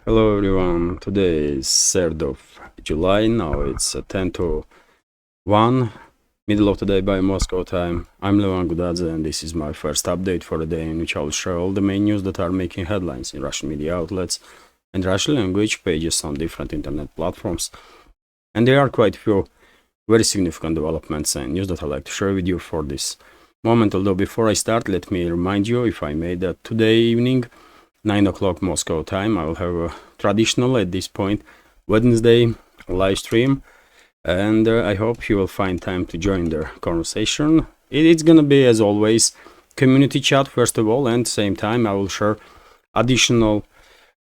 Hello everyone, today is 3rd of July, now it's 10 to 1, middle of the day by Moscow time. I'm Levan Gudadze and this is my first update for the day in which I will share all the main news that are making headlines in Russian media outlets and Russian language pages on different internet platforms. And there are quite a few very significant developments and news that I'd like to share with you for this moment. Although before I start, let me remind you, if I may, that today evening 9 o'clock Moscow time, I will have a traditional, at this point, Wednesday live stream, and I hope you will find time to join the conversation. It's gonna be, as always, community chat first of all, and same time I will share additional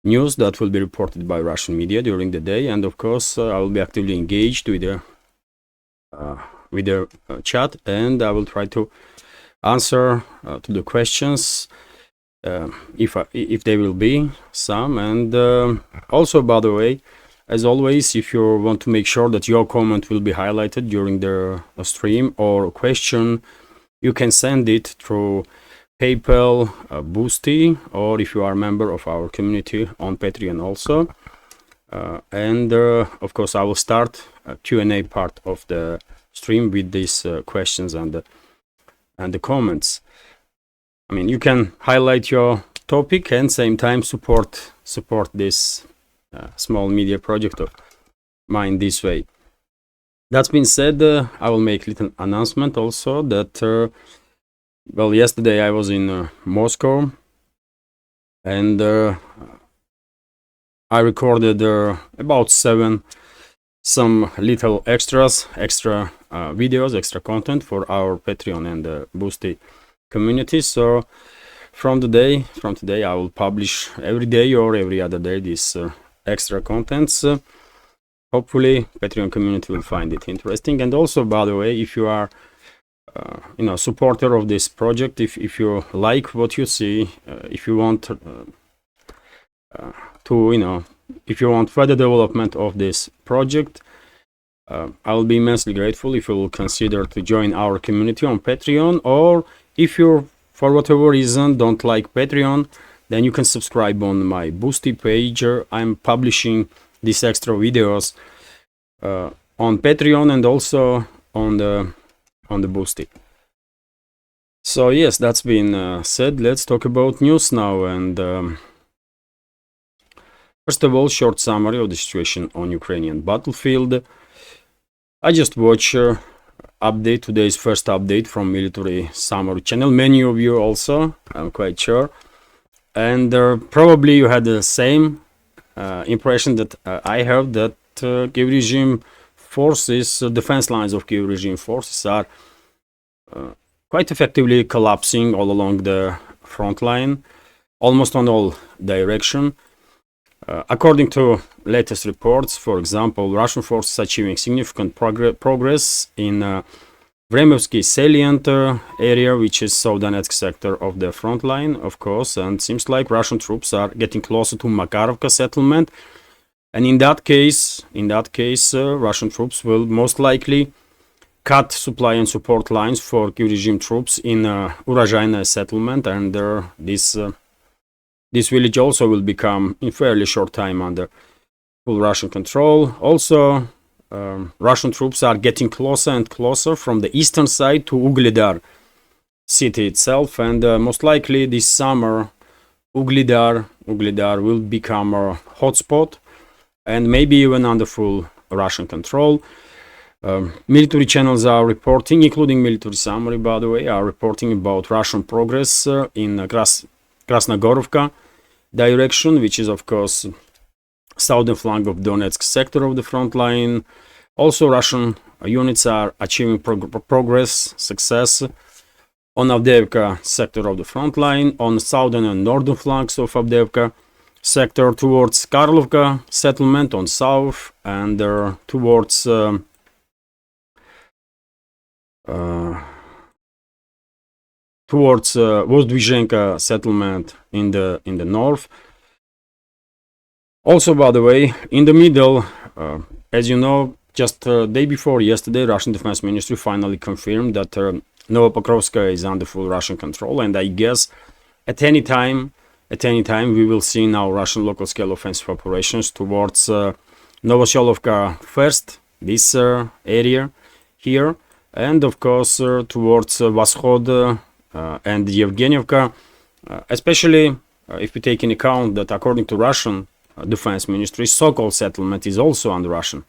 news that will be reported by Russian media during the day, and of course I will be actively engaged with the chat, and I will try to answer to the questions if there will be some. And also, by the way, as always, if you want to make sure that your comment will be highlighted during the stream or question, you can send it through PayPal, Boosty, or if you are a member of our community on Patreon also. And of course I will start a Q&A part of the stream with these questions and the comments. I mean, you can highlight your topic and same time support this small media project of mine this way. That's been said, I will make a little announcement also that well, yesterday I was in Moscow and I recorded about some little extra videos, extra content for our Patreon and Boosty community. So from today I will publish every day or every other day these extra contents. Hopefully Patreon community will find it interesting. And also, by the way, if you are supporter of this project, if you like what you see, if you want if you want further development of this project, I will be immensely grateful if you will consider to join our community on Patreon, or if you, for whatever reason, don't like Patreon, then you can subscribe on my Boosty page. I'm publishing these extra videos on Patreon and also on the Boosty. So yes, that's been said. Let's talk about news now. And first of all, short summary of the situation on Ukrainian battlefield. I just watched update, today's first update from military summary channel. Many of you also, I'm quite sure, and probably you had the same impression that I have, that Kiev regime forces, defense lines of Kiev regime forces are quite effectively collapsing all along the front line, almost on all direction. According to latest reports, for example, Russian forces achieving significant progress in Vremovsky salient area, which is South Donetsk sector of the front line, of course, and seems like Russian troops are getting closer to Makarovka settlement. And in that case, Russian troops will most likely cut supply and support lines for Kiev regime troops in Urozhaina settlement, and this village also will become in fairly short time under full Russian control. Also, Russian troops are getting closer and closer from the eastern side to Ugledar city itself, and most likely this summer Ugledar will become a hotspot and maybe even under full Russian control. Military channels are reporting, including military summary, by the way, are reporting about Russian progress in Krasnogorovka direction, which is of course southern flank of Donetsk sector of the front line. Also, Russian units are achieving progress, success on Avdiivka sector of the front line, on southern and northern flanks of Avdiivka sector, towards Karlovka settlement on south, and towards Vozdvizhenka settlement in the north. Also, by the way, in the middle, as you know, just day before yesterday, Russian Defense Ministry finally confirmed that Novopokrovska is under full Russian control, and I guess at any time at any time we will see now Russian local scale offensive operations towards Novosyolovka first, this area here, and of course towards Vashod and Yevgenievka, especially if we take in account that according to Russian Defense Ministry, Sokol settlement is also under Russian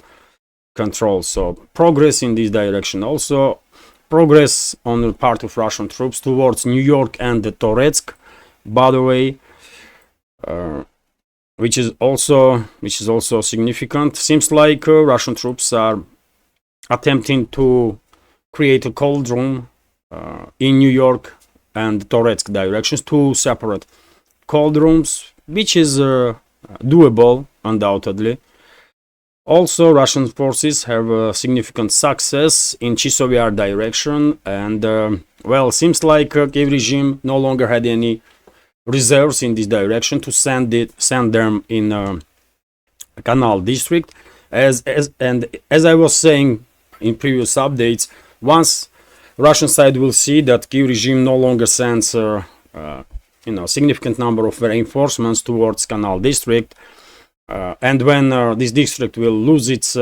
control. So progress in this direction, also progress on the part of Russian troops towards New York and Toretsk, by the way, which is also significant. Seems like Russian troops are attempting to create a cold room in New York and Toretsk directions, two separate cold rooms, which is doable undoubtedly. Also, Russian forces have a significant success in Chisovyar direction, and well, seems like Kiev regime no longer had any reserves in this direction to send them in Canal District. As I was saying in previous updates, once Russian side will see that Kiev regime no longer sends significant number of reinforcements towards Canal District, and when this district will lose its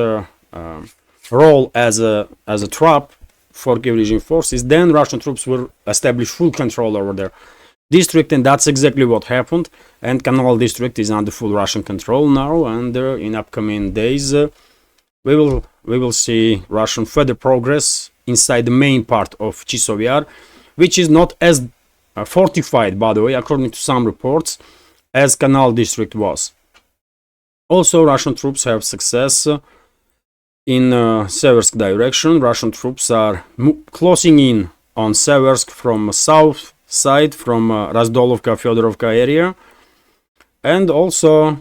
role as a trap for Kiev regime forces, then Russian troops will establish full control over their district, and that's exactly what happened. And Canal District is under full Russian control now, and in upcoming days we will see Russian further progress inside the main part of Chisovyar, which is not as fortified, by the way, according to some reports, as Canal District was. Also, Russian troops have success in Seversk direction. Russian troops are closing in on Seversk from south side, from Razdolovka, Fyodorovka area, and also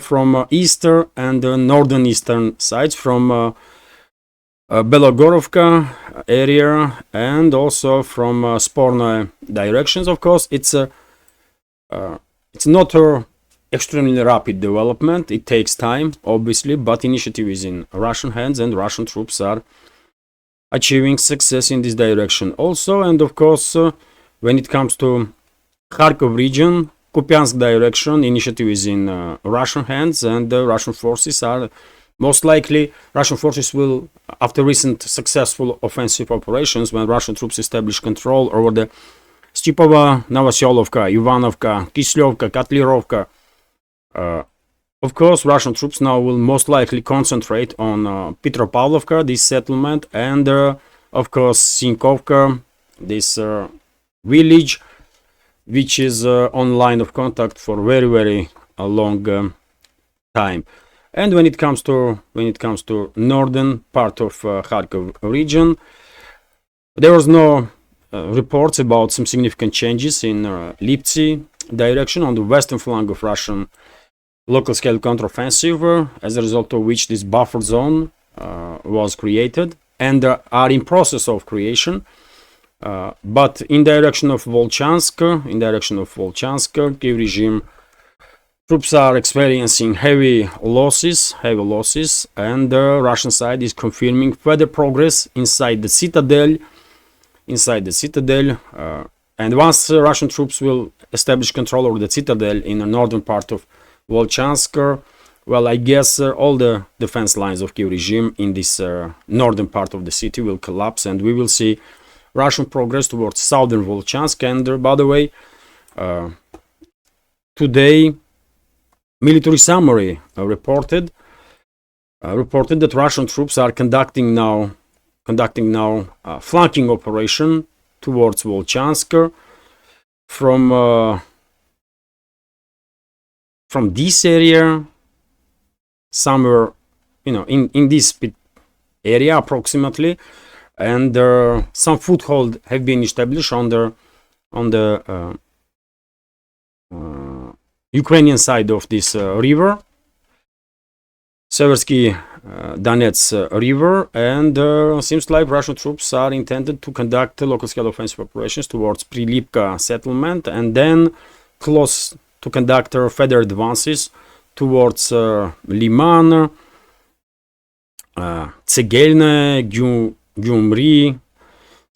from eastern and northern eastern sides, from Belogorovka area, and also from Sporno directions. Of course, it's not a extremely rapid development. It takes time, obviously, but initiative is in Russian hands, and Russian troops are achieving success in this direction also. And of course, when it comes to Kharkov region, Kupiansk direction, initiative is in Russian hands, and Russian forces are most likely, Russian forces will, after recent successful offensive operations, when Russian troops establish control over the Stepova, Novosyolovka, Ivanovka, Kislevka, Kotlirovka, of course, Russian troops now will most likely concentrate on Petropavlovka, this settlement, and of course Sinkovka, this village, which is on line of contact for very long time. And when it comes to northern part of Kharkov region, there was no reports about some significant changes in Liptsy direction on the western flank of Russian local scale counteroffensive, as a result of which this buffer zone was created and are in process of creation. But in direction of Volchansk, Kiev regime troops are experiencing heavy losses, and the Russian side is confirming further progress inside the citadel. And once Russian troops will establish control over the citadel in the northern part of Volchansk, well, I guess all the defense lines of Kiev regime in this northern part of the city will collapse, and we will see Russian progress towards southern Volchansk. And by the way, today military summary reported that Russian troops are conducting now flanking operation towards Volchansk from this area, somewhere in this area approximately, and some foothold have been established on the Ukrainian side of this river, Seversky Donets river, and seems like Russian troops are intended to conduct local scale offensive operations towards Prilipka settlement, and then close to conduct further advances towards Liman, Tsegelne, Gyumri,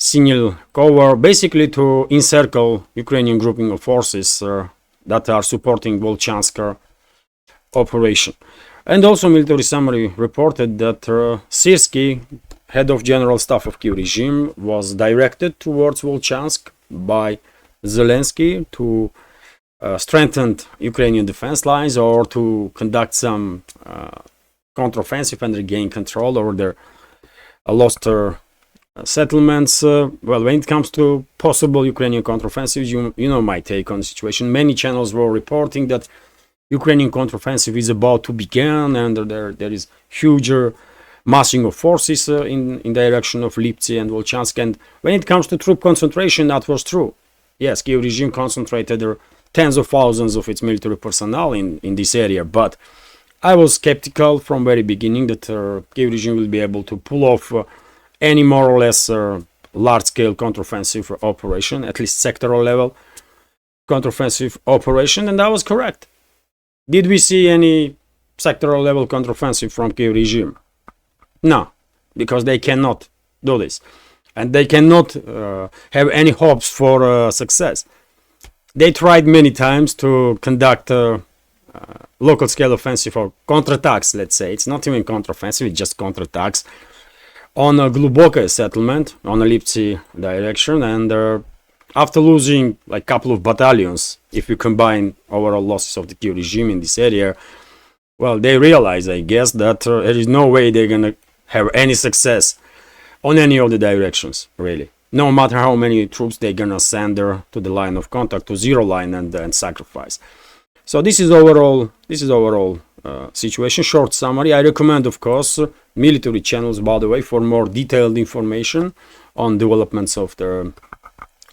Sinil Kovar, basically to encircle Ukrainian grouping of forces that are supporting Volchansk operation. And also military summary reported that Syrskyi, head of General Staff of Kiev regime, was directed towards Volchansk by Zelensky to strengthen Ukrainian defense lines or to conduct some counteroffensive and regain control over their lost settlements. Well, when it comes to possible Ukrainian counteroffensives, you know my take on the situation. Many channels were reporting that Ukrainian counteroffensive is about to begin, and there is huge massing of forces in direction of Liptsi and Volchansk. And when it comes to troop concentration, that was true. Yes, Kiev regime concentrated tens of thousands of its military personnel in this area, but I was skeptical from very beginning that Kiev regime will be able to pull off any more or less large-scale counteroffensive operation, at least sectoral level counteroffensive operation, and I was correct. Did we see any sectoral level counteroffensive from Kiev regime? No, because they cannot do this, and they cannot have any hopes for success. They tried many times to conduct local scale offensive or counterattacks, let's say. It's not even counteroffensive, it's just counterattacks on a Glubokaya settlement on a Liptsi direction, and after losing like a couple of battalions, if you combine overall losses of the Kiev regime in this area, well, they realize, I guess, that there is no way they're gonna have any success on any of the directions, really. No matter how many troops they're gonna send to the line of contact, to zero line, and sacrifice. So this is overall situation. Short summary. I recommend, of course, military channels, by the way, for more detailed information on developments of the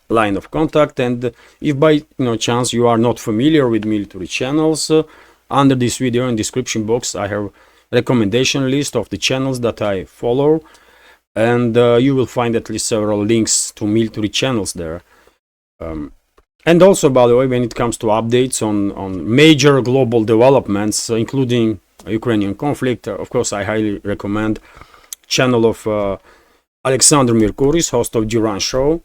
line of contact. And if by chance you are not familiar with military channels, under this video in description box I have recommendation list of the channels that I follow, and you will find at least several links to military channels there. And also, by the way, when it comes to updates on major global developments, including Ukrainian conflict, of course, I highly recommend channel of Alexander Mercuris, host of Duran Show.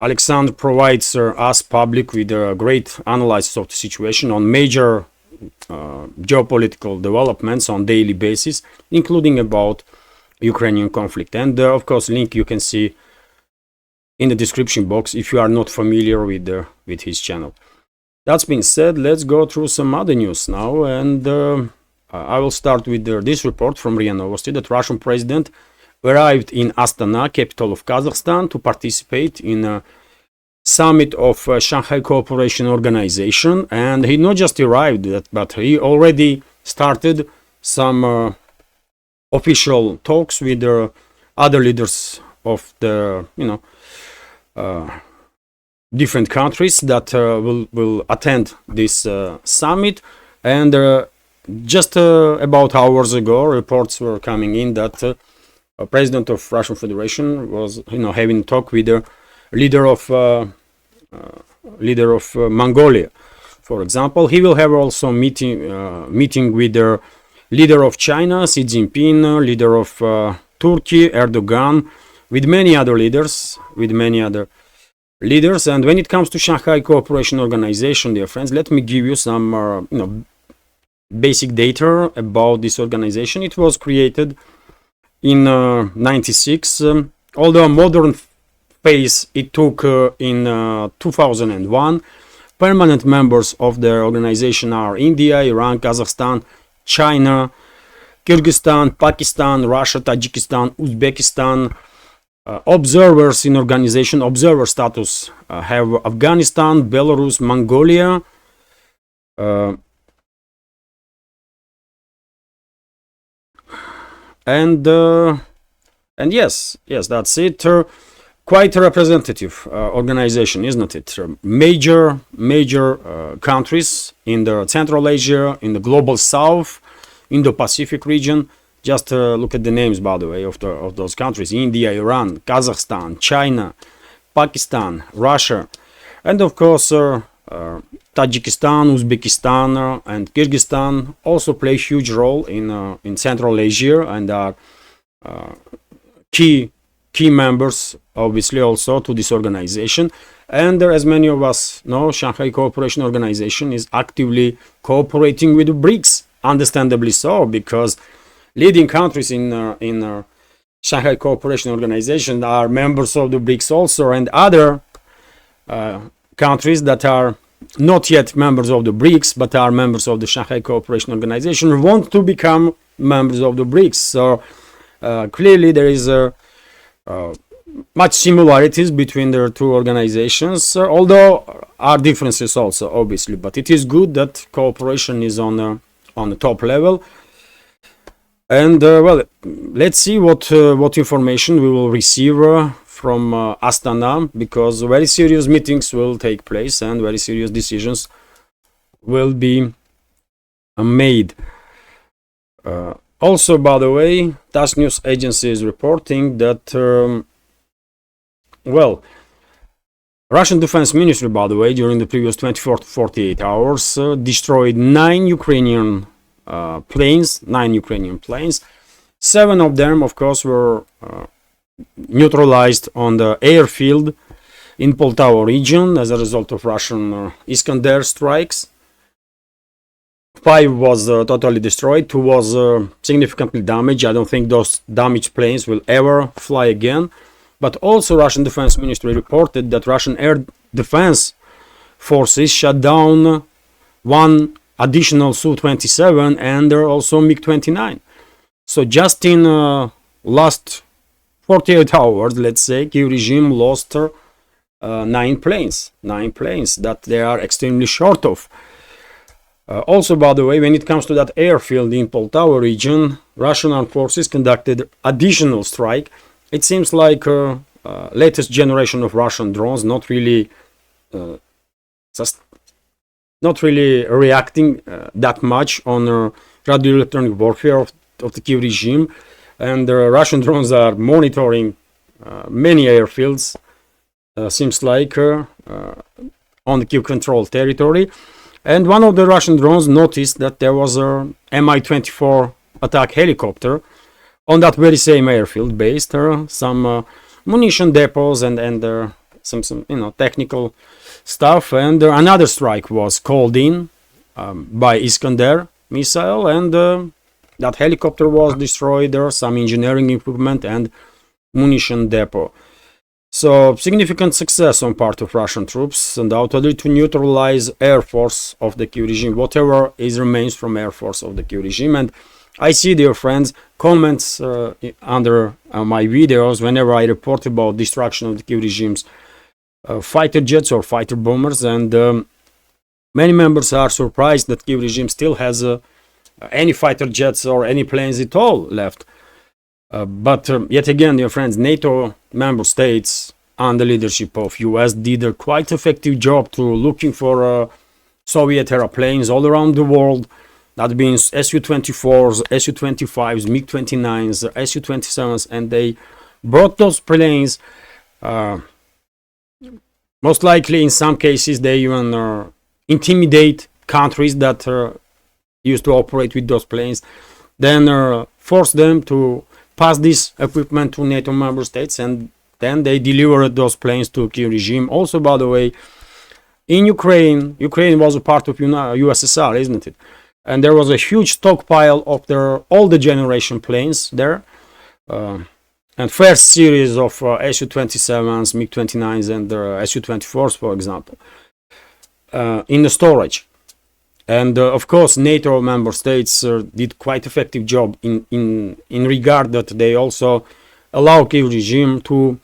Alexander provides us public with a great analysis of the situation on major geopolitical developments on daily basis, including about Ukrainian conflict. And of course, link you can see in the description box if you are not familiar with his channel. That's been said, let's go through some other news now, and I will start with this report from RIA Novosti that Russian president arrived in Astana, capital of Kazakhstan, to participate in a summit of Shanghai Cooperation Organization, and he not just arrived, but he already started some official talks with other leaders of the different countries that will attend this summit. And just about hours ago, reports were coming in that President of Russian Federation was having a talk with the leader of Mongolia, for example. He will have also meeting with the leader of China, Xi Jinping, leader of Turkey, Erdogan, with many other leaders, And when it comes to Shanghai Cooperation Organization, dear friends, let me give you some basic data about this organization. It was created in 96, although a modern phase it took in 2001. Permanent members of the organization are India, Iran, Kazakhstan, China, Kyrgyzstan, Pakistan, Russia, Tajikistan, Uzbekistan. Observers in organization, observer status, have Afghanistan, Belarus, Mongolia, and yes, that's it. Quite a representative organization, isn't it? Major countries in the Central Asia, in the global South, Indo-Pacific region. Just look at the names, by the way, of those countries: India, Iran, Kazakhstan, China, Pakistan, Russia, and of course Tajikistan, Uzbekistan, and Kyrgyzstan also play a huge role in Central Asia and are key key members, obviously, also to this organization. And as many of us know, Shanghai Cooperation Organization is actively cooperating with the BRICS, understandably so, because leading countries in Shanghai Cooperation Organization are members of the BRICS also, and other countries that are not yet members of the BRICS but are members of the Shanghai Cooperation Organization want to become members of the BRICS. So clearly there is much similarities between the two organizations, although are differences also, obviously. But it is good that cooperation is on the top level. And well, let's see what information we will receive from Astana, because very serious meetings will take place and very serious decisions will be made. Also, by the way, TASS News Agency is reporting that well, Russian Defense Ministry, by the way, during the previous 24 to 48 hours destroyed 9 Ukrainian planes. 7 of them, of course, were neutralized on the airfield in Poltava region as a result of Russian Iskander strikes. 5 was totally destroyed, 2 was significantly damaged. I don't think those damaged planes will ever fly again. But also Russian Defense Ministry reported that Russian Air Defense forces shut down 1 additional Su-27 and also MiG-29. So just in last 48 hours, let's say, Kyiv regime lost 9 planes that they are extremely short of. Also, by the way, when it comes to that airfield in Poltava region, Russian armed forces conducted additional strike. It seems like latest generation of Russian drones, not really reacting that much on radio electronic warfare of the Kyiv regime, and Russian drones are monitoring many airfields. Seems like on the Kyiv controlled territory. And one of the Russian drones noticed that there was a Mi-24 attack helicopter on that very same airfield, based some munition depots and some technical stuff. And another strike was called in by Iskander missile, and that helicopter was destroyed. There some engineering equipment and munition depot. So significant success on part of Russian troops, undoubtedly, to neutralize Air Force of the Kyiv regime, whatever is remains from Air Force of the Kyiv regime. And I see, dear friends, comments under my videos whenever I report about destruction of the Kyiv regime's fighter jets or fighter bombers, and many members are surprised that Kyiv regime still has any fighter jets or any planes at all left. But yet again, dear friends, NATO member states under leadership of US did a quite effective job to looking for Soviet era planes all around the world. That means Su-24s, Su-25s, MiG-29s, Su-27s, and they brought those planes. Most likely, in some cases, they even intimidate countries that used to operate with those planes, then force them to pass this equipment to NATO member states, and then they delivered those planes to Kyiv regime. Also, by the way, in Ukraine was a part of USSR, isn't it? And there was a huge stockpile of their older generation planes there, and first series of Su-27s, MiG-29s, and Su-24s, for example, in the storage. And of course, NATO member states did quite effective job in regard that they also allow Kyiv regime to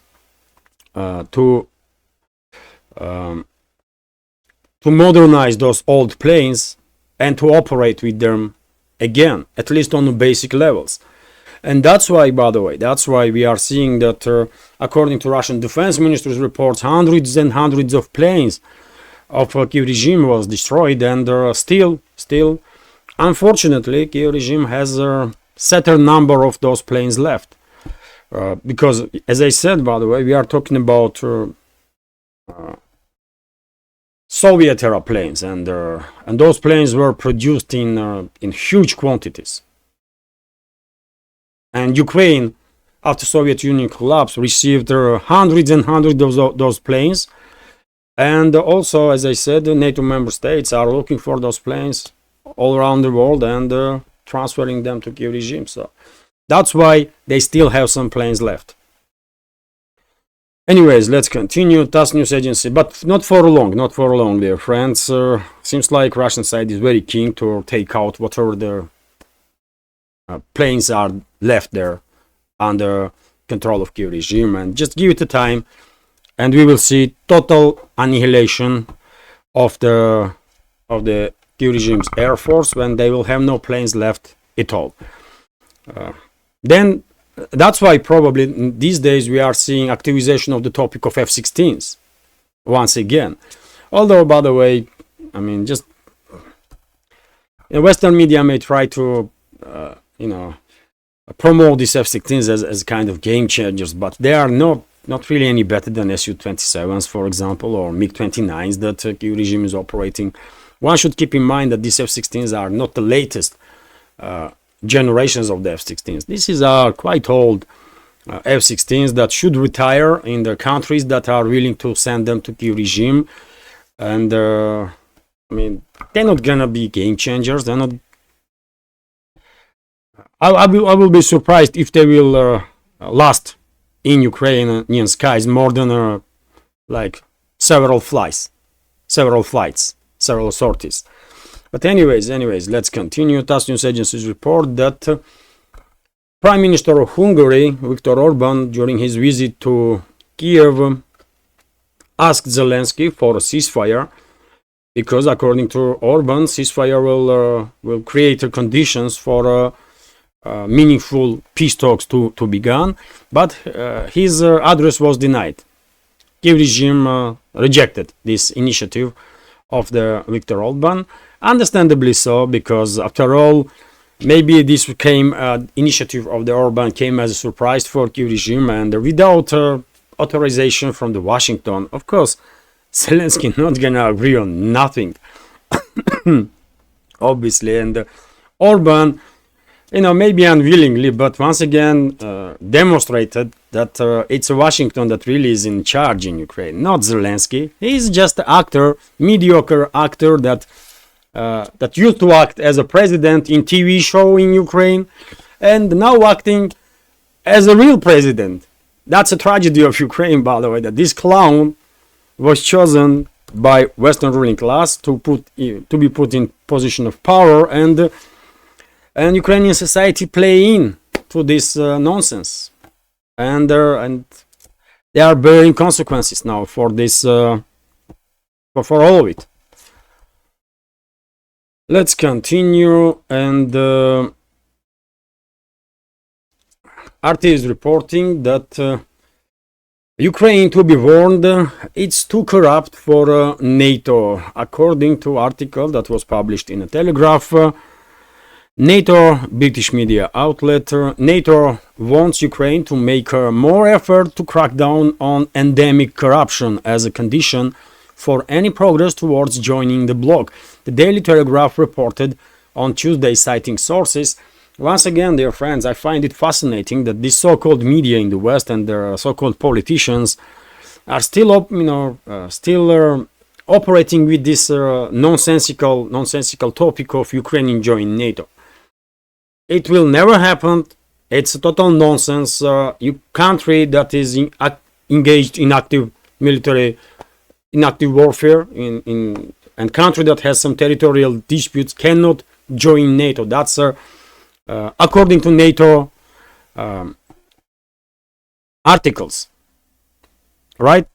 modernize those old planes and to operate with them again, at least on the basic levels. And that's why, by the way, we are seeing that according to Russian Defense Ministry's reports, hundreds and hundreds of planes of Kyiv regime was destroyed, and still, unfortunately, Kyiv regime has a certain number of those planes left. Because, as I said, by the way, we are talking about Soviet era planes, and those planes were produced in huge quantities. And Ukraine after Soviet Union collapse, received hundreds and hundreds of those planes. And also, as I said, the NATO member states are looking for those planes all around the world and transferring them to Kiev regime. So that's why they still have some planes left. Anyways, let's continue. TASS news agency, but not for long, dear friends. Seems like Russian side is very keen to take out whatever the planes are left there under control of Kiev regime, and just give it a time, and we will see total annihilation of the Kiev regime's air force when they will have no planes left at all. Then that's why probably these days we are seeing activization of the topic of F-16s once again. Although, by the way, I mean, just Western media may try to, promote these F-16s as kind of game changers, but they are not really any better than Su-27s, for example, or MiG-29s that Kiev regime is operating. One should keep in mind that these F-16s are not the latest generations of the F-16s. These are quite old F-16s that should retire in the countries that are willing to send them to Kiev regime. And I mean, they're not gonna be game changers. They're not. I will be surprised if they will last in Ukrainian skies more than like several flights, several sorties. But anyways, let's continue. TASS news agencies report that Prime Minister of Hungary, Viktor Orban, during his visit to Kiev, asked Zelensky for a ceasefire because, according to Orban, ceasefire will create conditions for meaningful peace talks to begin. But his address was denied. Kiev regime rejected this initiative of the Viktor Orban. Understandably so, because after all, maybe this initiative of the Orban came as a surprise for Kiev regime, and without authorization from the Washington, of course, Zelensky not gonna agree on nothing, obviously. And Orban, maybe unwillingly, but once again demonstrated that it's Washington that really is in charge in Ukraine, not Zelensky. He's just an actor, mediocre actor that used to act as a president in TV show in Ukraine, and now acting as a real president. That's a tragedy of Ukraine, by the way, that this clown was chosen by Western ruling class to be put in position of power, and Ukrainian society play in to this nonsense, and they are bearing consequences now for this, for all of it. Let's continue, and RT is reporting that Ukraine, to be warned, it's too corrupt for NATO. According to article that was published in a Telegraph, NATO, British media outlet, NATO wants Ukraine to make more effort to crack down on endemic corruption as a condition for any progress towards joining the bloc. The Daily Telegraph reported on Tuesday, citing sources. Once again, dear friends, I find it fascinating that these so-called media in the West and their so-called politicians are still, operating with this nonsensical topic of Ukraine joining NATO. It will never happen. It's a total nonsense. Country that is engaged in active military, in active warfare, and country that has some territorial disputes cannot join NATO. That's according to NATO articles, right?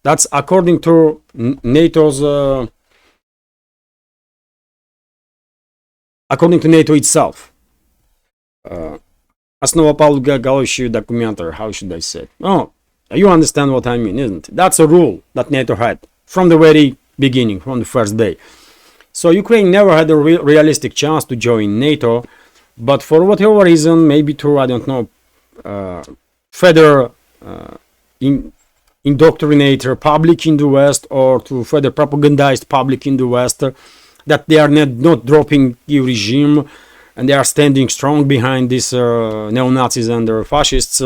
That's according to NATO's according to NATO itself. Основополагающие документы, how should I say? Oh, you understand what I mean, isn't it? That's a rule that NATO had from the very beginning, from the first day. So Ukraine never had a realistic chance to join NATO, but for whatever reason, maybe to, I don't know, further indoctrinate public in the West, or to further propagandize public in the West, that they are not dropping the regime, and they are standing strong behind these neo-Nazis and the fascists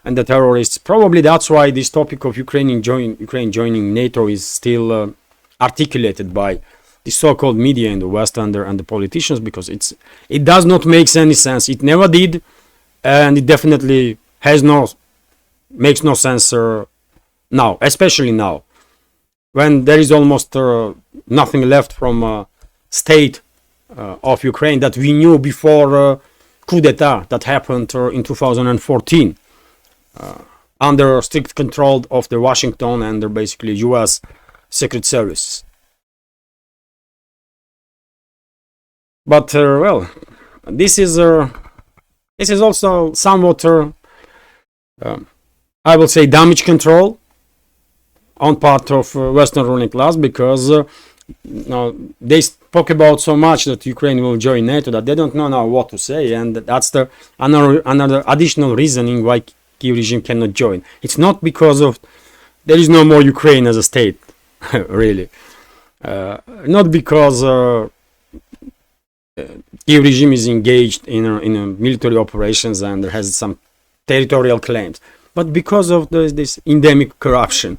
and the terrorists. Probably that's why this topic of Ukraine joining NATO is still articulated by the so-called media in the West and the politicians, because it does not make any sense. It never did, and it definitely makes no sense now, especially now, when there is almost nothing left from state of Ukraine that we knew before coup d'etat that happened in 2014 under strict control of the Washington and the basically US Secret Service. But well, this is also somewhat I will say damage control on part of Western ruling class, because they spoke about so much that Ukraine will join NATO that they don't know now what to say, and that's the another additional reasoning why Kyiv regime cannot join. It's not because of there is no more Ukraine as a state, really, not because Kyiv regime is engaged in military operations and has some territorial claims, but because of this endemic corruption.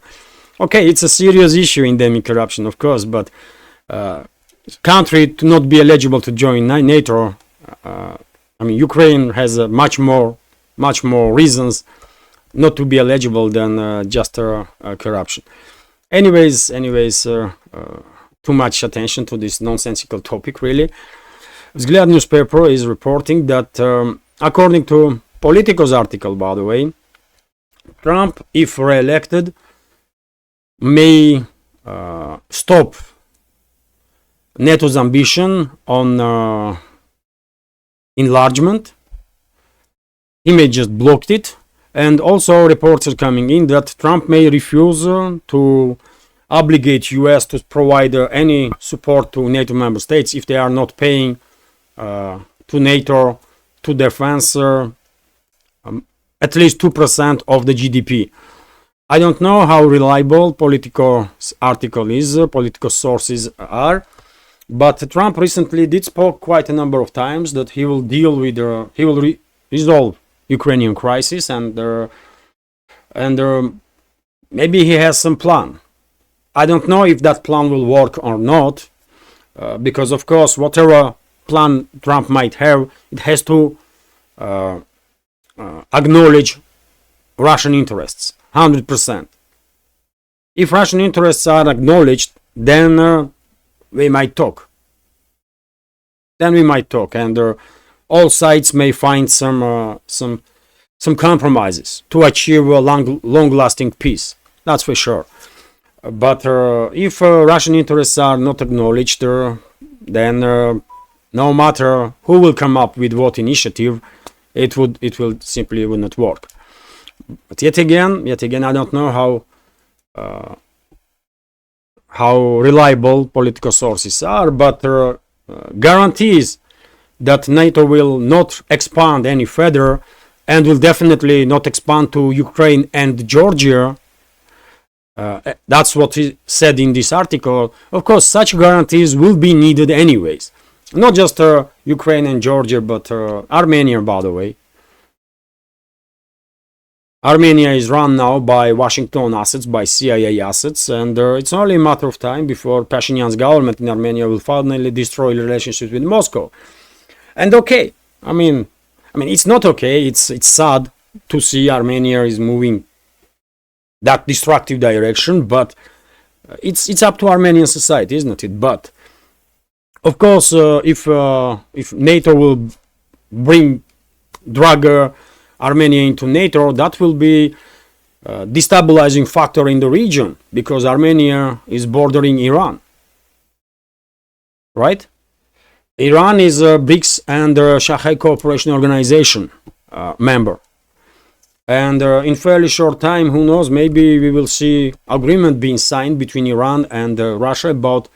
Okay, it's a serious issue, endemic corruption, of course, but country to not be eligible to join NATO, I mean, Ukraine has much more reasons not to be eligible than just corruption. Anyways, too much attention to this nonsensical topic, really. Vzglyad newspaper is reporting that, according to Politico's article, by the way, Trump, if re-elected, may stop NATO's ambition on enlargement. He may just block it. And also reports are coming in that Trump may refuse to obligate US to provide any support to NATO member states if they are not paying to NATO, to defense, at least 2% of the GDP. I don't know how reliable Politico's article is, Politico sources are, but Trump recently did spoke quite a number of times that he will deal with, he will resolve Ukrainian crisis, and maybe he has some plan. I don't know if that plan will work or not, because of course whatever plan Trump might have, it has to acknowledge Russian interests 100%. If Russian interests are acknowledged, then we might talk. And all sides may find some compromises to achieve a long-lasting peace. That's for sure. But if Russian interests are not acknowledged, then no matter who will come up with what initiative, it will simply will not work. But yet again, I don't know how reliable political sources are, but guarantees that NATO will not expand any further and will definitely not expand to Ukraine and Georgia. That's what he said in this article. Of course, such guarantees will be needed anyways. Not just Ukraine and Georgia, but Armenia, by the way. Armenia is run now by Washington assets, by CIA assets, and it's only a matter of time before Pashinyan's government in Armenia will finally destroy relationships with Moscow. And okay, I mean, it's not okay. It's sad to see Armenia is moving that destructive direction, but it's up to Armenian society, isn't it? But of course, if NATO will drag Armenia into NATO, that will be a destabilizing factor in the region, because Armenia is bordering Iran, right? Iran is a BRICS and Shanghai Cooperation Organization member. And in fairly short time, who knows, maybe we will see agreement being signed between Iran and Russia about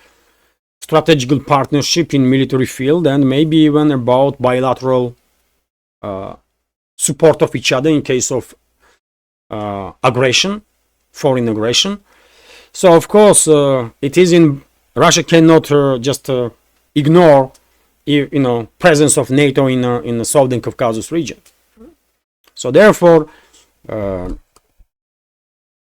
strategical partnership in military field, and maybe even about bilateral support of each other in case of aggression, foreign aggression. So of course, it is in Russia cannot just ignore presence of NATO in the Southern Caucasus region. So therefore,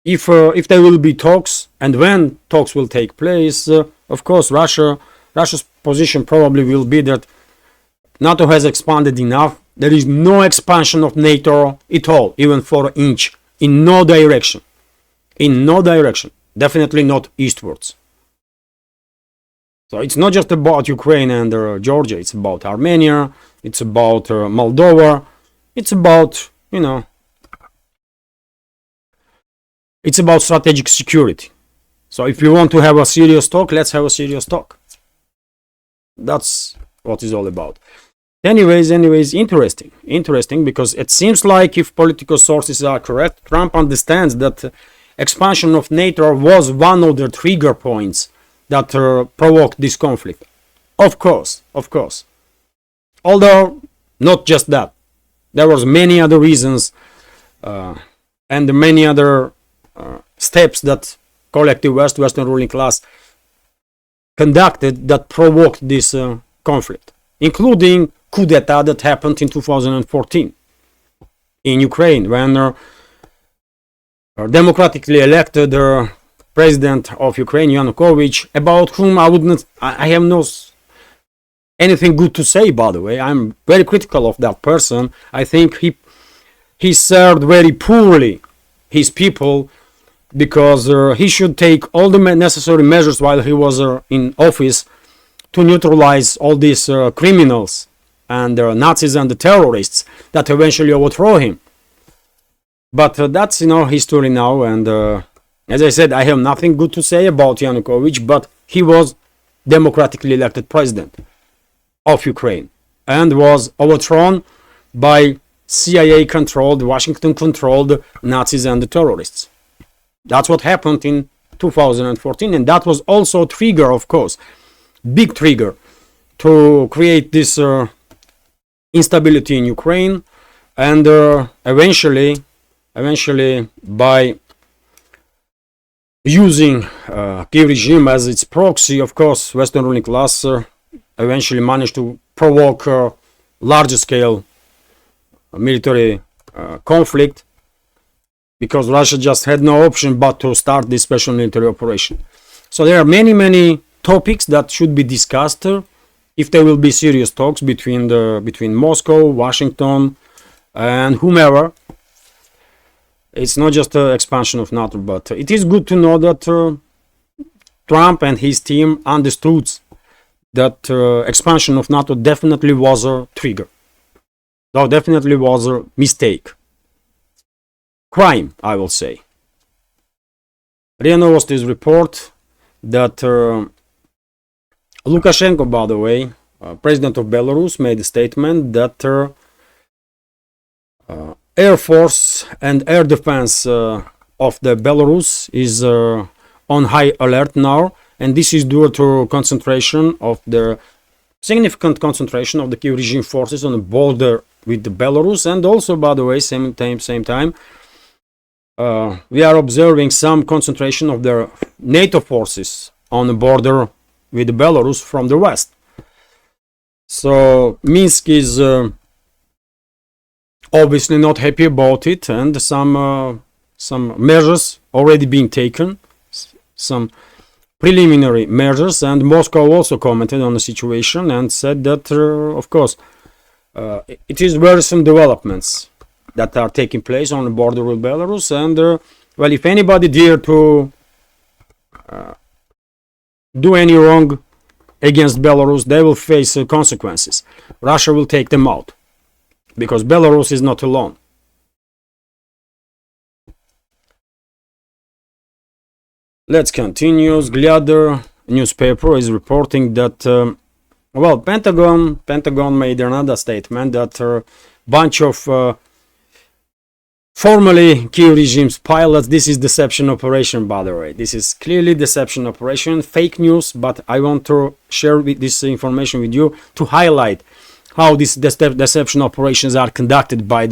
if there will be talks, and when talks will take place, of course, Russia's position probably will be that NATO has expanded enough. There is no expansion of NATO at all, even for an inch, in no direction. In no direction. Definitely not eastwards. So it's not just about Ukraine and Georgia. It's about Armenia. It's about Moldova. It's about, it's about strategic security. So if you want to have a serious talk, let's have a serious talk. That's what it's all about. Anyways, interesting, because it seems like, if political sources are correct, Trump understands that expansion of NATO was one of the trigger points that provoked this conflict. Of course. Although, not just that. There was many other reasons and many other steps that collective Western ruling class conducted that provoked this conflict, including coup d'etat that happened in 2014 in Ukraine, when democratically elected president of Ukraine, Yanukovych, about whom I have no anything good to say, by the way. I'm very critical of that person. I think he served very poorly his people, because he should take all the necessary measures while he was in office to neutralize all these criminals and Nazis and the terrorists that eventually overthrow him. But that's history now, and as I said, I have nothing good to say about Yanukovych, but he was democratically elected president of Ukraine and was overthrown by CIA-controlled, Washington-controlled Nazis and the terrorists. That's what happened in 2014, and that was also a trigger, of course, big trigger, to create this instability in Ukraine, and eventually by using Kiev regime as its proxy, of course, Western ruling class eventually managed to provoke larger scale military conflict, because Russia just had no option but to start this special military operation. So there are many topics that should be discussed if there will be serious talks between Moscow, Washington, and whomever. It's not just an expansion of NATO, but it is good to know that Trump and his team understood that expansion of NATO definitely was a trigger. That definitely was a mistake. Crime, I will say. RIA Novosti's report that Lukashenko, by the way, president of Belarus, made a statement that Air Force and air defense of the Belarus is on high alert now, and this is due to significant concentration of the Kiev regime forces on the border with the Belarus, and also, by the way, same time, we are observing some concentration of the NATO forces on the border with Belarus from the west. So Minsk is obviously not happy about it, and some measures already being taken, some preliminary measures, and Moscow also commented on the situation and said that, of course, it is worrisome developments that are taking place on the border with Belarus, and well, if anybody dare to do any wrong against Belarus, they will face consequences. Russia will take them out, because Belarus is not alone. Let's continue. Vzglyad newspaper is reporting that Pentagon made another statement that a bunch of formerly Kiev regime's pilots, this is deception operation, by the way. This is clearly deception operation, fake news, but I want to share this information with you to highlight how these deception operations are conducted by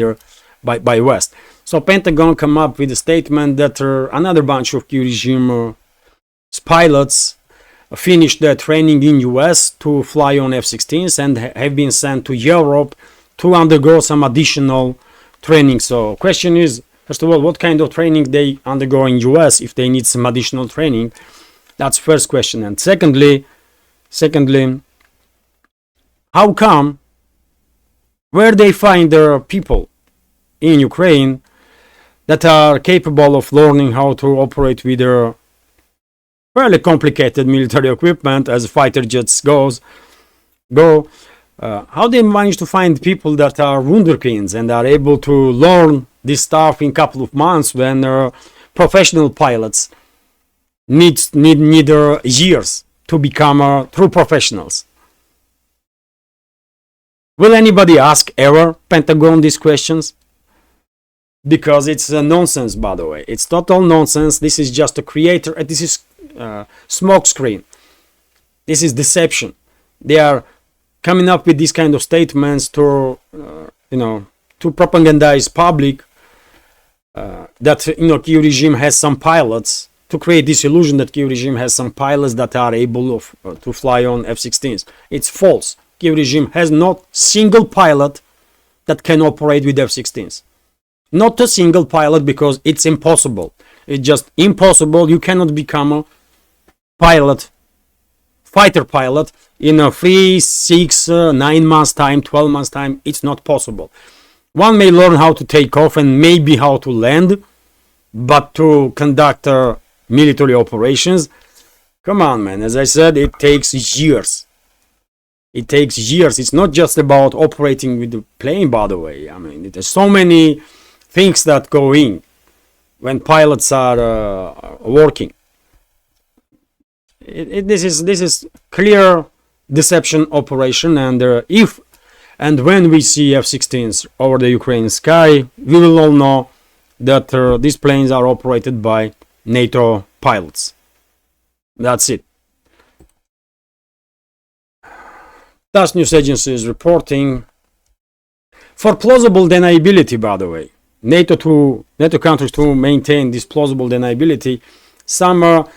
West. So Pentagon come up with a statement that another bunch of Kiev regime pilots finished their training in US to fly on F-16s and have been sent to Europe to undergo some additional training. So question is, first of all, what kind of training they undergo in US if they need some additional training? That's first question. And secondly, how come, where they find their people in Ukraine that are capable of learning how to operate with their fairly complicated military equipment as fighter jets go? How they manage to find people that are wunderkinds and are able to learn this stuff in a couple of months when professional pilots need years to become true professionals? Will anybody ask ever Pentagon these questions? Because it's nonsense, by the way. It's total nonsense. This is just a creator. This is smoke screen. This is deception. They are coming up with these kind of statements to to propagandize public that Kyiv regime has some pilots, to create this illusion that Kyiv regime has some pilots that are able to fly on F-16s. It's false. Kyiv regime has not single pilot that can operate with F-16s. Not a single pilot, because it's impossible. It's just impossible. You cannot become a pilot, fighter pilot, in a 3, 6, 9 months time, 12 months time. It's not possible. One may learn how to take off and maybe how to land, but to conduct military operations, come on, man. As I said, it takes years. It takes years. It's not just about operating with the plane, by the way. I mean, there's so many things that go in when pilots are working. This is clear deception operation, and if and when we see F-16s over the Ukrainian sky, we will all know that these planes are operated by NATO pilots. That's it. TASS news agency is reporting, for plausible deniability, by the way, NATO countries to maintain this plausible deniability, some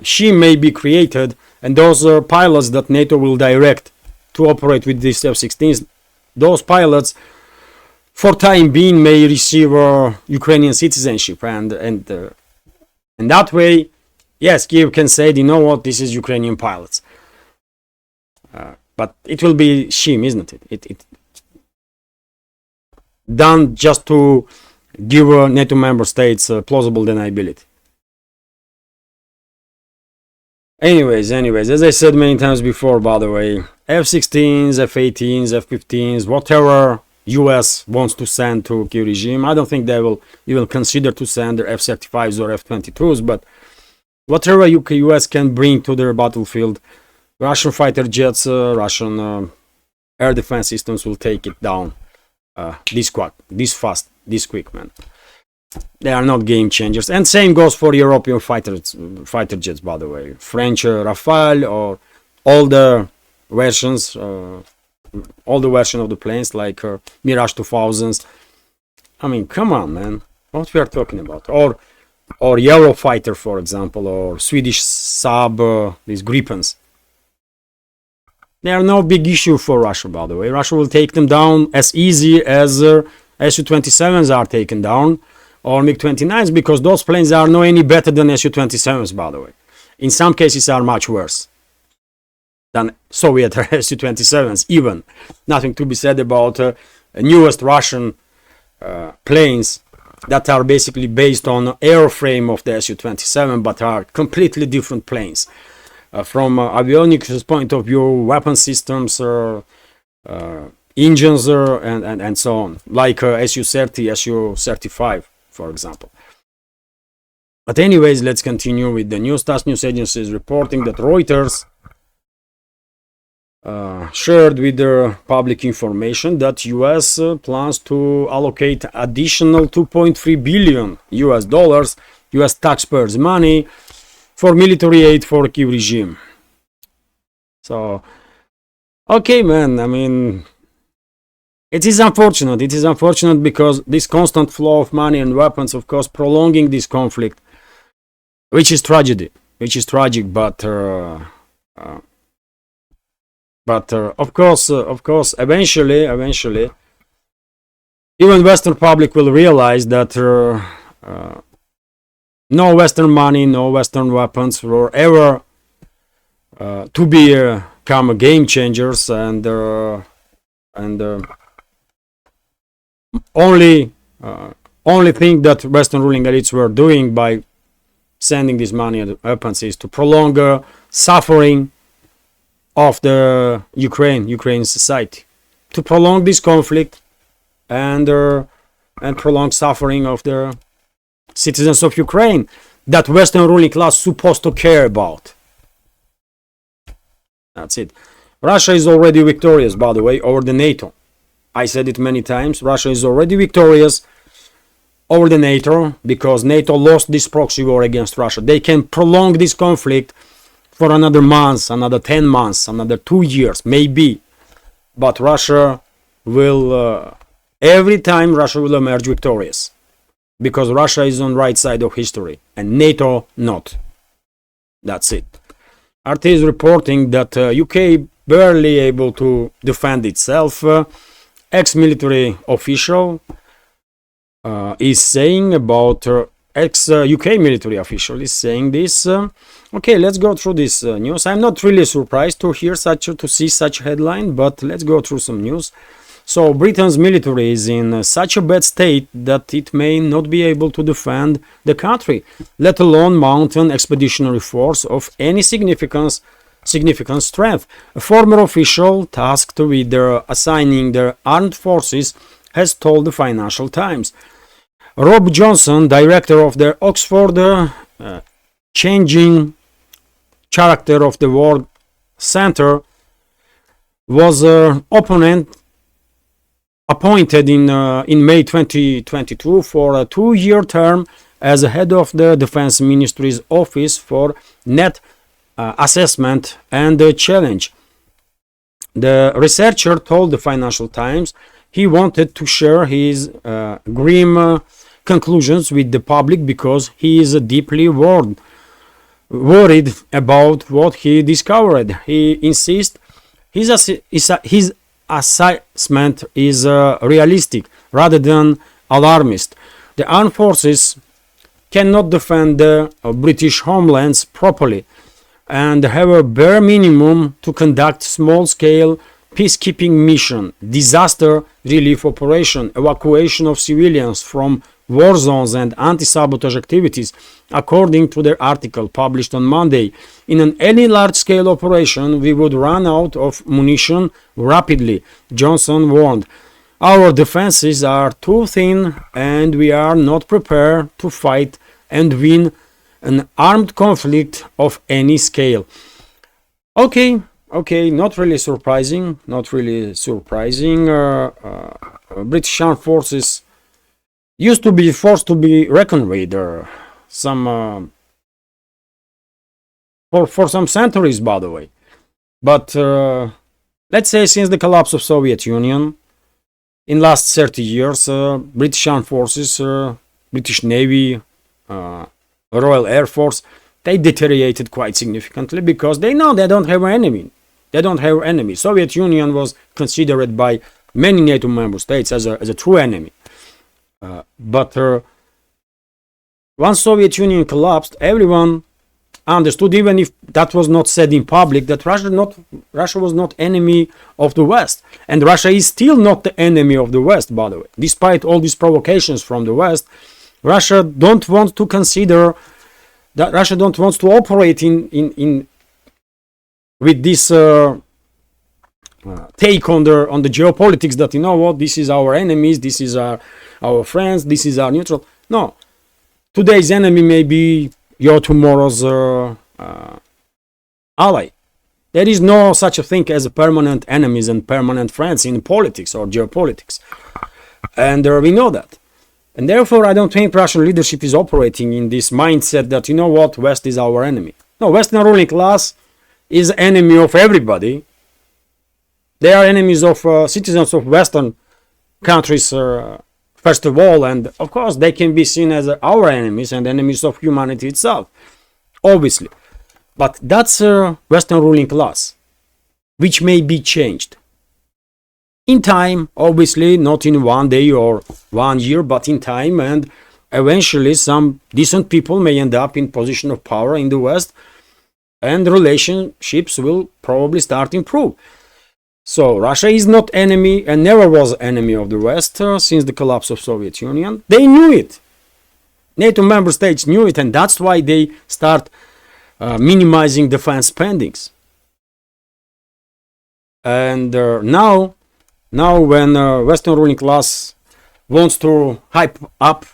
shame may be created, and those pilots that NATO will direct to operate with these F-16s, those pilots for time being may receive Ukrainian citizenship, and that way, yes, Kyiv can say, you know what, this is Ukrainian pilots. But it will be shame, isn't it? It done just to give NATO member states plausible deniability. Anyways, as I said many times before, by the way, F-16s, F-18s, F-15s, whatever US wants to send to Kyiv regime, I don't think they will even consider to send their F-35s or F-22s, but whatever US can bring to their battlefield, Russian fighter jets, Russian air defense systems will take it down this fast, this quick, man. They are not game changers. And same goes for European fighter jets, by the way. French Rafale, or all the versions of the planes, like Mirage 2000s. I mean, come on, man. What we are talking about? Or Eurofighter, for example, or Swedish Saab, these Gripens. They are no big issue for Russia, by the way. Russia will take them down as easy as Su-27s are taken down, or MiG-29s, because those planes are no any better than Su-27s, by the way. In some cases are much worse than Soviet Su-27s, even. Nothing to be said about newest Russian planes that are basically based on airframe of the Su-27, but are completely different planes. From avionics point of view, weapon systems, engines, and so on, like Su-30, Su-35, for example. But anyways, let's continue with the news. TASS news agency is reporting that Reuters shared with their public information that US plans to allocate additional $2.3 billion US taxpayers' money for military aid for Kyiv regime. So, okay, man, I mean, it is unfortunate. It is unfortunate because this constant flow of money and weapons, of course, prolonging this conflict, which is tragedy. which is tragic, but of course, eventually, even Western public will realize that no Western money, no Western weapons were ever to become game changers, and only thing that Western ruling elites were doing by sending this money and weapons is to prolong suffering of the Ukraine society, to prolong this conflict and prolong suffering of the citizens of Ukraine that Western ruling class supposed to care about. That's it. Russia is already victorious, by the way, over the NATO. I said it many times. Russia is already victorious over the NATO because NATO lost this proxy war against Russia. They can prolong this conflict for another month, another 10 months, another 2 years, maybe. But Russia will, every time Russia will emerge victorious because Russia is on the right side of history and NATO not. That's it. RT is reporting that UK barely able to defend itself. Ex-military official is saying about ex-UK military official is saying this. Okay, let's go through this news. I'm not really surprised to see such headline, but let's go through some news. So Britain's military is in such a bad state that it may not be able to defend the country, let alone mount an expeditionary force of any significant strength. A former official tasked with assigning their armed forces has told the Financial Times. Rob Johnson, director of the Oxford Changing Character of the World Center, was appointed in May 2022 for a 2-year term as head of the Defense Ministry's Office for Net Assessment and Challenge. The researcher told the Financial Times he wanted to share his grim conclusions with the public because he is deeply worried about what he discovered. He insists his assessment is realistic rather than alarmist. The armed forces cannot defend the British homelands properly and have a bare minimum to conduct small-scale peacekeeping mission, disaster relief operation, evacuation of civilians from war zones and anti-sabotage activities, according to their article published on Monday. In any large-scale operation, we would run out of munition rapidly, Johnson warned. Our defenses are too thin and we are not prepared to fight and win an armed conflict of any scale. Okay, not really surprising. British Armed Forces used to be forced to be reckoned with for some centuries, by the way. But let's say since the collapse of Soviet Union, in last 30 years, British Armed Forces, British Navy, Royal Air Force, they deteriorated quite significantly because they know they don't have an enemy. Soviet Union was considered by many NATO member states as a true enemy. But once Soviet Union collapsed, everyone understood, even if that was not said in public, that Russia was not enemy of the West, and Russia is still not the enemy of the West. By the way, despite all these provocations from the West, Russia don't want to consider that Russia don't want to operate in with this take on the geopolitics that, you know what, this is our enemies, this is our friends, this is our neutral. No, today's enemy may be your tomorrow's ally. There is no such a thing as permanent enemies and permanent friends in politics or geopolitics, and we know that. And therefore, I don't think Russian leadership is operating in this mindset that, you know what, West is our enemy. No, Western ruling class is enemy of everybody. They are enemies of citizens of Western countries, first of all, and of course they can be seen as our enemies and enemies of humanity itself, obviously. But that's a Western ruling class, which may be changed in time, obviously not in one day or 1 year, but in time, and eventually some decent people may end up in position of power in the West, and relationships will probably start to improve. So Russia is not enemy and never was enemy of the West since the collapse of Soviet Union. They knew it. NATO member states knew it, and that's why they start minimizing defense spendings. And now when Western ruling class wants to hype up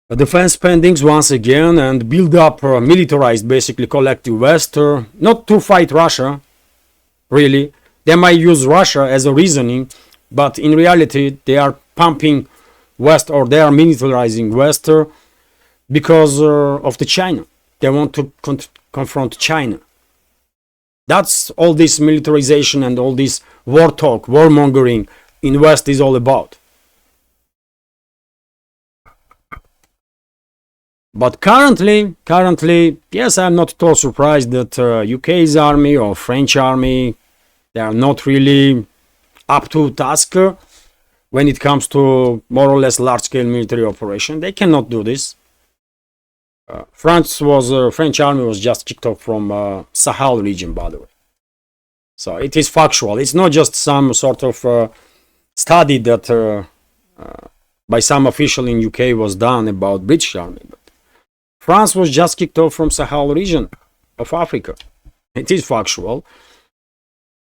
defense spendings once again and build up militarized, basically collective West, not to fight Russia, really. They might use Russia as a reasoning, but in reality they are pumping West, or they are militarizing West because of the China. They want to confront China. That's all this militarization and all this war talk, warmongering in West is all about. But currently, yes, I'm not at all surprised that UK's army or French army, they are not really up to task when it comes to more or less large-scale military operation. They cannot do this. French army was just kicked off from Sahel region, by the way. So it is factual. It's not just some sort of study that by some official in UK was done about British army. But France was just kicked off from Sahel region of Africa. It is factual,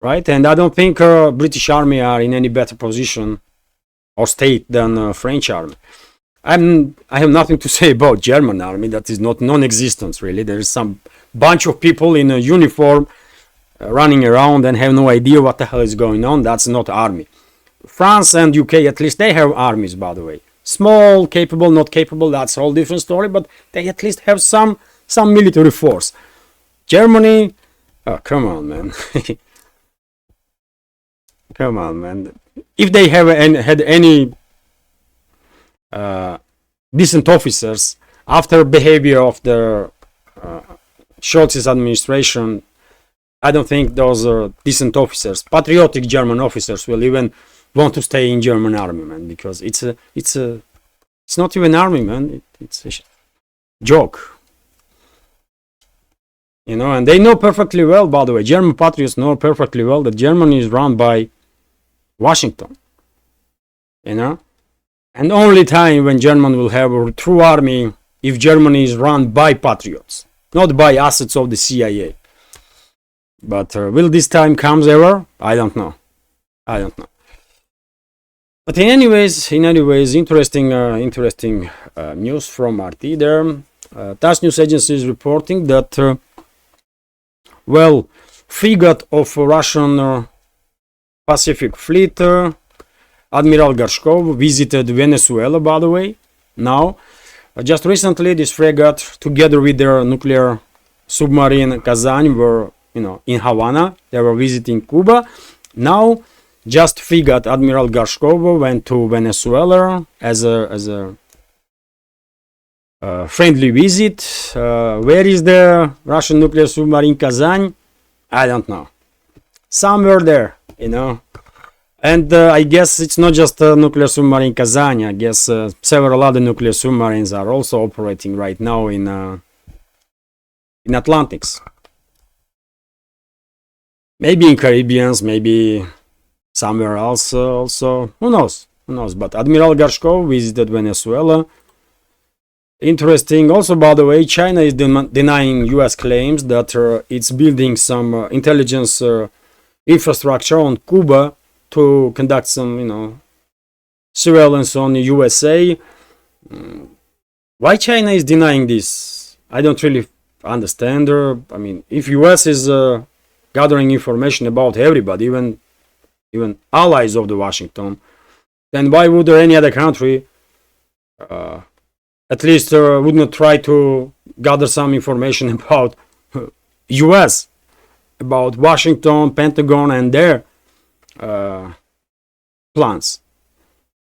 right? And I don't think British army are in any better position or state than French army. I have nothing to say about German army. That is not non-existent, really. There is some bunch of people in a uniform running around and have no idea what the hell is going on. That's not army. France and UK, at least, they have armies, by the way. Small, capable, not capable, that's a whole different story, but they at least have some military force. Germany, oh, come on, man. Come on, man. If they have had any decent officers after behavior of the Scholz's administration, I don't think those decent officers, patriotic German officers, will even want to stay in German army, man, because it's not even army, man. It's a joke, you know. And they know perfectly well, by the way, German patriots know perfectly well that Germany is run by Washington, you know. And only time when Germany will have a true army if Germany is run by patriots, not by assets of the CIA. But will this time comes ever? I don't know. But in any ways, interesting news from RT there. TASS news agency is reporting that, frigate of Russian Pacific Fleet, Admiral Garkov, visited Venezuela, by the way. Now, just recently, this frigate, together with their nuclear submarine Kazan, were in Havana. They were visiting Cuba. Now, just frigate Admiral Garkov went to Venezuela as a friendly visit. Where is the Russian nuclear submarine Kazan? I don't know. Somewhere there, you know. And I guess it's not just a nuclear submarine Kazan. I guess several other nuclear submarines are also operating right now in Atlantics. Maybe in Caribbeans, maybe somewhere else also. Who knows? But Admiral Garkov visited Venezuela. Interesting. Also, by the way, China is denying US claims that it's building some intelligence infrastructure on Cuba to conduct some, surveillance on the USA. Why China is denying this? I don't really understand. I mean, if US is gathering information about everybody, even allies of the Washington, then why would any other country at least would not try to gather some information about US, about Washington, Pentagon, and their plans?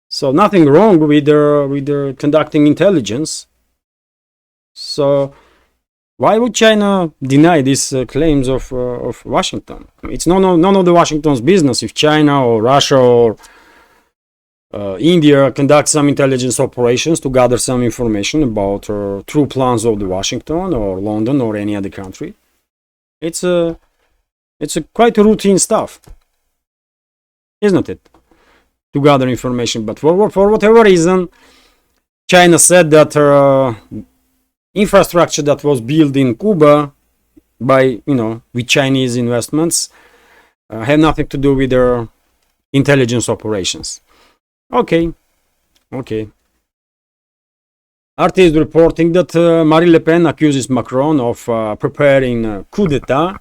So nothing wrong with their conducting intelligence. So Why would China deny these claims of Washington? It's none of the Washington's business if China or Russia or India conduct some intelligence operations to gather some information about true plans of the Washington or London or any other country. It's a quite routine stuff, isn't it? To gather information, but for whatever reason, China said that infrastructure that was built in Kuba by with Chinese investments have nothing to do with their intelligence operations. Okay. RT is reporting that Marine Le Pen accuses Macron of preparing a coup d'etat.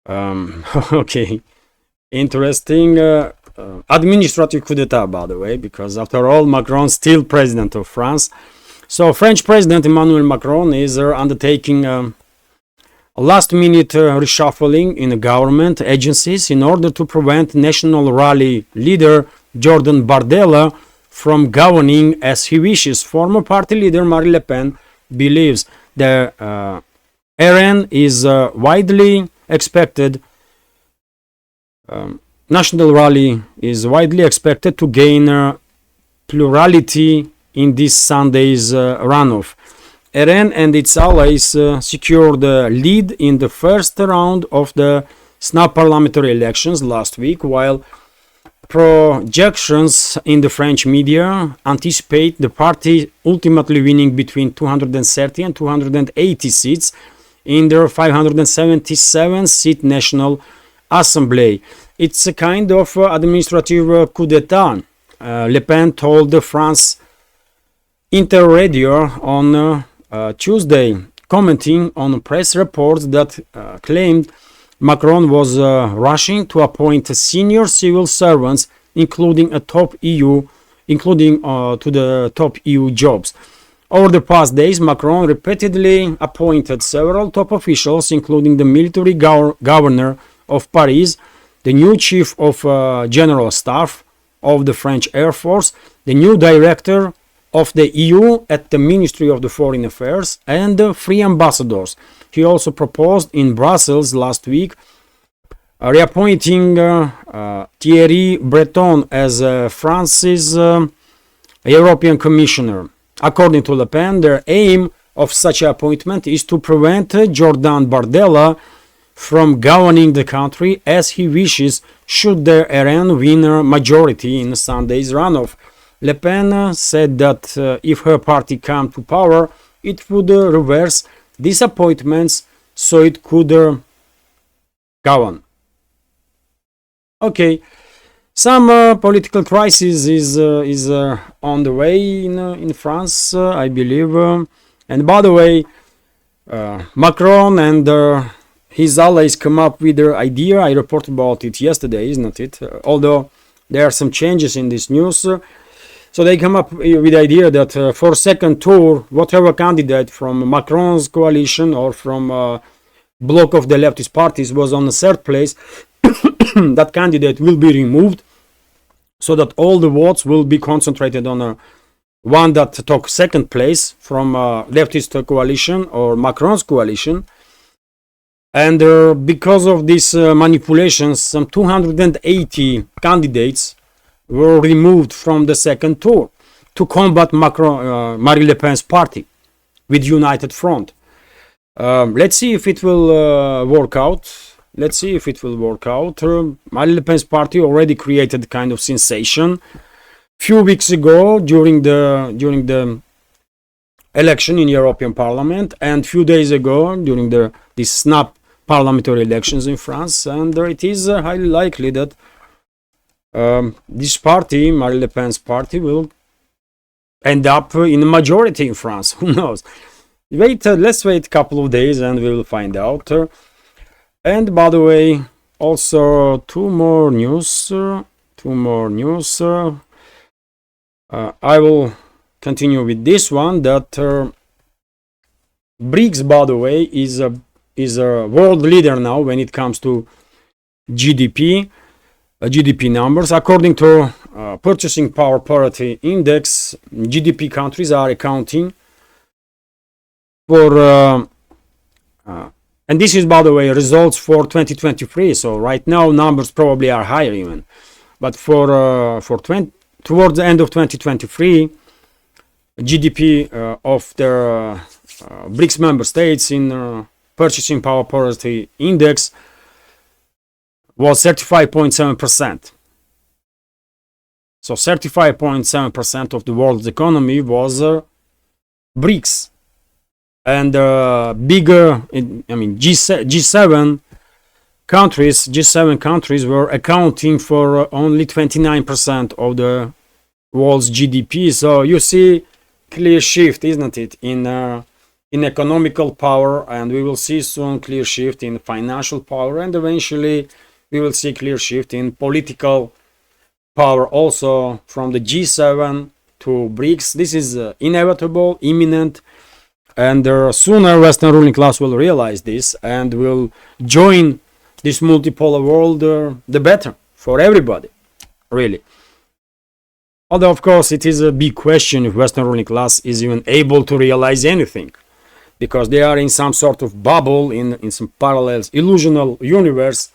Okay, interesting. Administrative coup d'etat, by the way, because after all, Macron's still president of France. So French President Emmanuel Macron is undertaking a last-minute reshuffling in the government agencies in order to prevent National Rally leader Jordan Bardella from governing as he wishes. Former party leader Marine Le Pen believes the RN is widely expected. National Rally is widely expected to gain plurality in this Sunday's runoff. RN and its allies secured the lead in the first round of the snap parliamentary elections last week, while projections in the French media anticipate the party ultimately winning between 230 and 280 seats in their 577-seat National Assembly. It's a kind of administrative coup d'etat. Le Pen told the France Interradio on Tuesday, commenting on press reports that claimed Macron was rushing to appoint senior civil servants, including to the top EU jobs. Over the past days, Macron repeatedly appointed several top officials, including the military governor of Paris, the new chief of general staff of the French Air Force, the new director of the EU at the Ministry of the Foreign Affairs, and 3 ambassadors. He also proposed in Brussels last week reappointing Thierry Breton as France's European Commissioner. According to Le Pen, the aim of such appointment is to prevent Jordan Bardella from governing the country as he wishes should the RN win a majority in Sunday's runoff. Le Pen said that if her party came to power, it would reverse these appointments so it could govern. Okay, some political crisis is on the way in France, I believe. And by the way, Macron and his allies come up with their idea. I reported about it yesterday, isn't it? Although there are some changes in this news. So they come up with the idea that for second tour, whatever candidate from Macron's coalition or from bloc of the leftist parties was on the third place, that candidate will be removed, so that all the votes will be concentrated on one that took second place from leftist coalition or Macron's coalition. And because of these manipulations, some 280 candidates were removed from the second tour to combat Marine Le Pen's party with United Front. Let's see if it will work out. Marine Le Pen's party already created kind of sensation few weeks ago during the election in European Parliament, and few days ago during this snap parliamentary elections in France. And it is highly likely that this party, Marine Le Pen's party, will end up in a majority in France. Who knows? Let's wait a couple of days and we will find out. And by the way, also two more news. I will continue with this one, that BRICS, by the way, is a world leader now when it comes to GDP numbers. According to Purchasing Power Parity Index, GDP countries are accounting for and this is, by the way, results for 2023. So right now numbers probably are higher even, but for towards the end of 2023, GDP of the BRICS member states in purchasing power parity index was 35.7%. So 35.7% of the world's economy was BRICS, and bigger, I mean G7 countries were accounting for only 29% of the world's GDP. So you see clear shift, isn't it, in economical power, and we will see soon clear shift in financial power, and eventually we will see clear shift in political power also from the G7 to BRICS. This is inevitable, imminent, and sooner Western ruling class will realize this and will join this multipolar world, the better for everybody, really. Although, of course, it is a big question if Western ruling class is even able to realize anything, because they are in some sort of bubble, in some parallel illusional universe,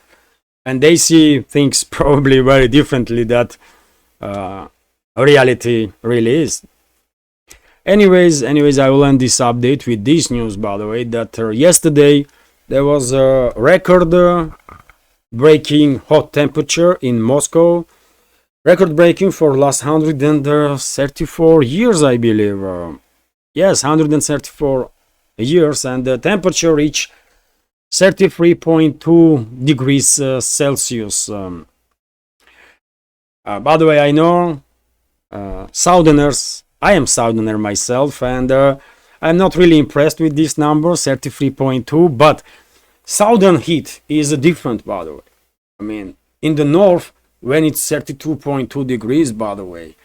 and they see things probably very differently that reality really is. Anyways, I will end this update with this news, by the way, that yesterday there was a record-breaking hot temperature in Moscow. Record-breaking for last 134 years, I believe. Yes, 134 years, and the temperature reached 33.2 degrees Celsius. By the way, I know Southerners. I am Southerner myself, and I'm not really impressed with this number, 33.2. But Southern heat is different, by the way. I mean, in the north, when it's 32.2 degrees, by the way,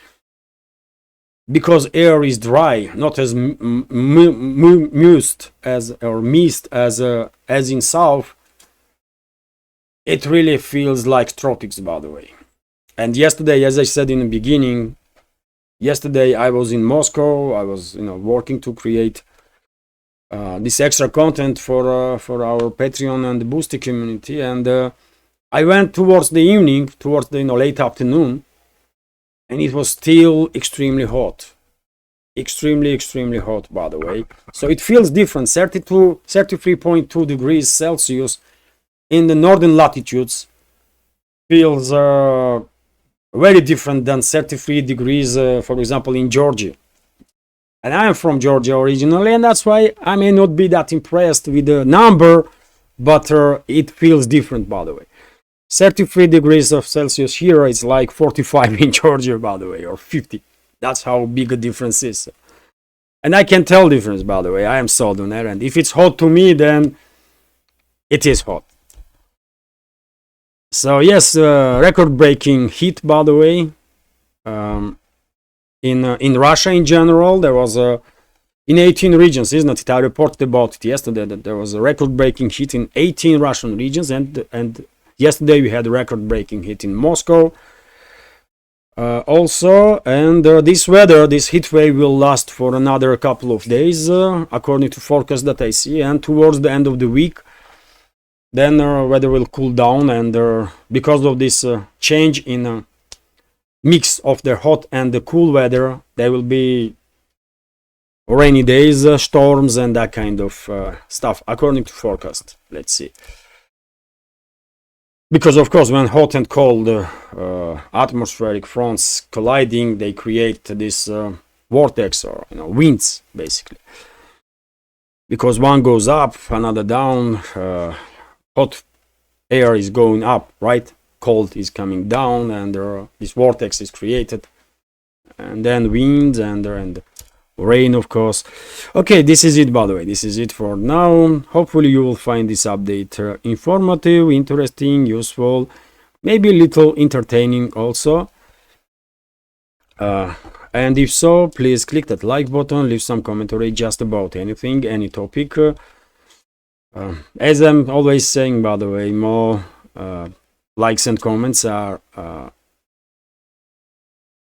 because air is dry, not as mist as in south, it really feels like tropics, by the way. And yesterday, as I said in the beginning, yesterday I was in Moscow. I was, working to create this extra content for our Patreon and the Boosty community, and I went towards the evening, towards the late afternoon, and it was still extremely hot. Extremely hot, by the way. So it feels different. 33.2 degrees Celsius in the northern latitudes feels very different than 33 degrees, for example, in Georgia. And I am from Georgia originally, and that's why I may not be that impressed with the number, but it feels different, by the way. 33 degrees of Celsius here is like 45 in Georgia, by the way, or 50. That's how big a difference is. And I can tell difference, by the way. I am Southerner, and if it's hot to me, then it is hot. So yes, record-breaking heat, by the way. In Russia in general, there was in 18 regions, isn't it? I reported about it yesterday that there was a record-breaking heat in 18 Russian regions, and yesterday we had a record-breaking heat in Moscow also, and this heat wave will last for another couple of days, according to forecast that I see, and towards the end of the week, then weather will cool down, and because of this change in mix of the hot and the cool weather, there will be rainy days, storms, and that kind of stuff, according to forecast. Let's see. Because of course, when hot and cold atmospheric fronts colliding, they create this vortex, or winds, basically. Because one goes up, another down. Hot air is going up, right? Cold is coming down, and this vortex is created, and then winds and rain, of course. Okay, this is it, by the way. This is it for now. Hopefully you will find this update informative, interesting, useful, maybe a little entertaining also. And if so, please click that like button, leave some commentary just about anything, any topic. As I'm always saying, by the way, more likes and comments are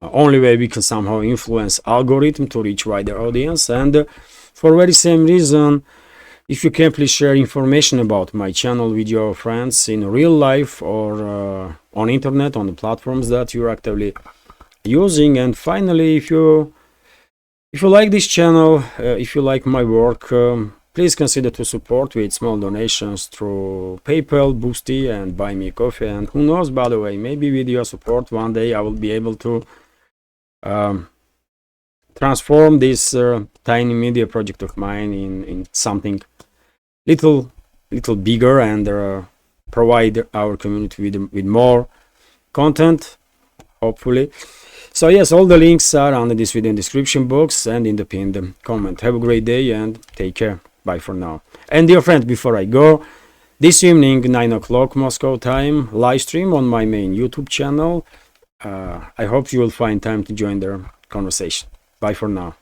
only way we can somehow influence algorithm to reach wider audience, and For very same reason, if you can please share information about my channel with your friends in real life or on internet, on the platforms that you're actively using. And finally, if you like this channel, if you like my work, please consider to support with small donations through PayPal, Boosty, and Buy Me Coffee. And who knows, by the way, maybe with your support one day I will be able to transform this tiny media project of mine in something little bigger, and provide our community with more content, hopefully. So yes, all the links are under this video in description box and in the pinned comment. Have a great day and take care. Bye for now. And dear friends, before I go, this evening 9 o'clock Moscow time, live stream on my main YouTube channel. I hope you will find time to join the conversation. Bye for now.